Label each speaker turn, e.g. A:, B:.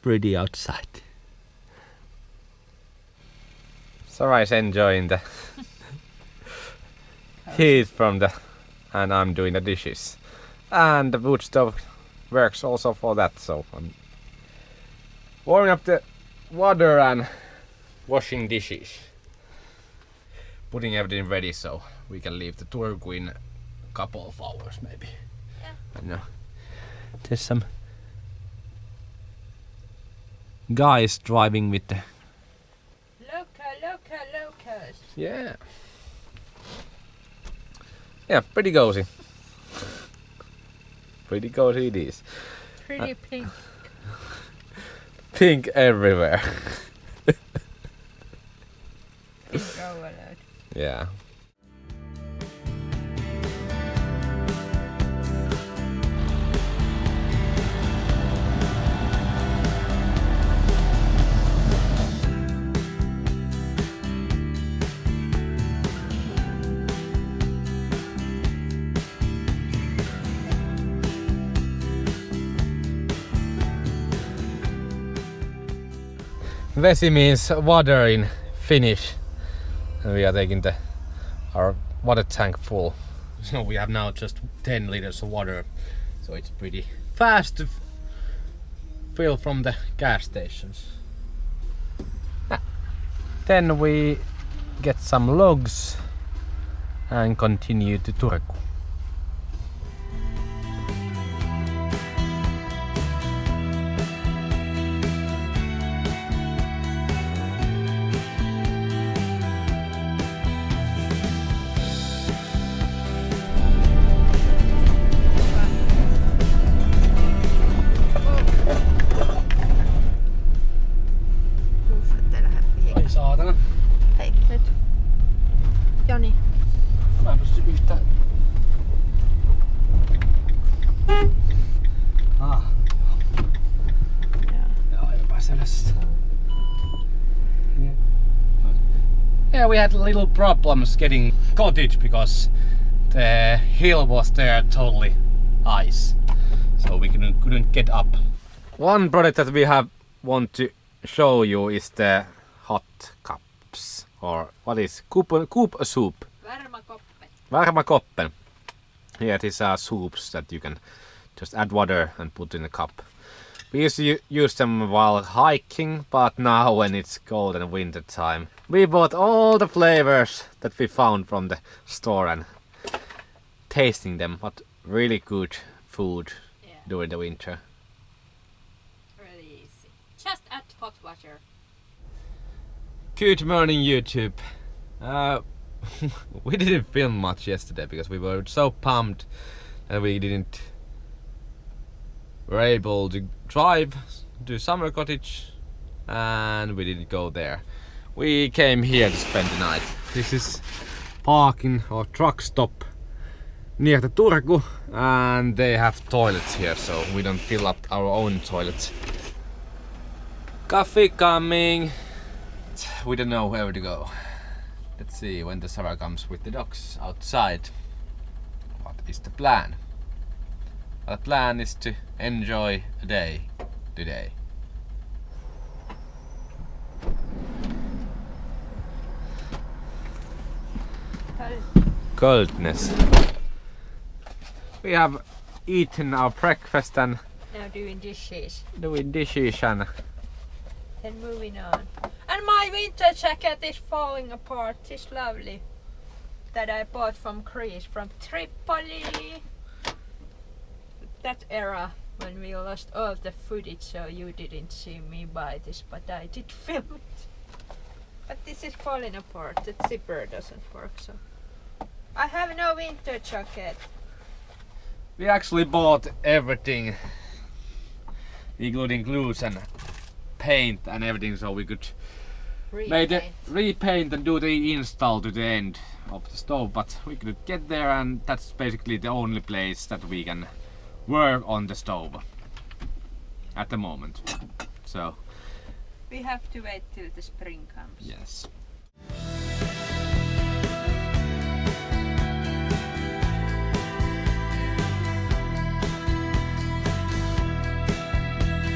A: pretty outside.
B: Sarai's enjoying the heat from the, and I'm doing the dishes. And the wood stove works also for that, so I'm warming up the water and washing dishes. Putting everything ready so we can leave the Turku in a couple of hours maybe.
C: Yeah.
B: I know. There's some guys driving with the...
C: Locals.
B: Yeah. Yeah, pretty cozy. Pretty cozy it is.
C: Pretty pink.
B: Pink everywhere.
C: Pink overload.
B: Yeah. Vesi means water in Finnish, and we are taking our water tank full. So we have now just 10 liters of water, so it's pretty fast to fill from the gas stations. Then we get some logs and continue to Turku. Ai saatana.
C: Hei, nyt. Joni.
B: Mä en pysty yhtään. Joo, ei pääse ylös. Yeah, we had little problems getting cottage because the hill was there totally ice, so we couldn't get up. One product that we have want to show you is the hot cups, or what is kup soup? Värmakoppen. Yeah, these are soups that you can just add water and put in a cup. We used to use them while hiking, but now when it's cold and winter time, we bought all the flavors that we found from the store and tasting them. But really good food during the winter.
C: Really easy. Just add hot water.
B: Good morning, YouTube. We didn't film much yesterday because we were so pumped and we were able to drive to summer cottage, and we didn't go there. We came here to spend the night. This is parking or truck stop near the Turku, and they have toilets here, so we don't fill up our own toilets. Coffee coming. We don't know where to go. Let's see when the Sara comes with the dogs outside. What is the plan? The plan is to enjoy a day today. Coldness. We have eaten our breakfast and
C: Now doing dishes.
B: and
C: Then moving on. And my winter jacket is falling apart. It's lovely. That I bought from Greece, from Tripoli. That era when we lost all the footage, so you didn't see me buy this, but I did film it. But this is falling apart. The zipper doesn't work, so I have no winter jacket.
B: we actually bought everything, including glues and paint and everything, so we could repaint and do the install to the end of the stove, but we couldn't get there, and that's basically the only place that we can work on the stove at the moment. So
C: We have to wait till the spring comes.
B: yes.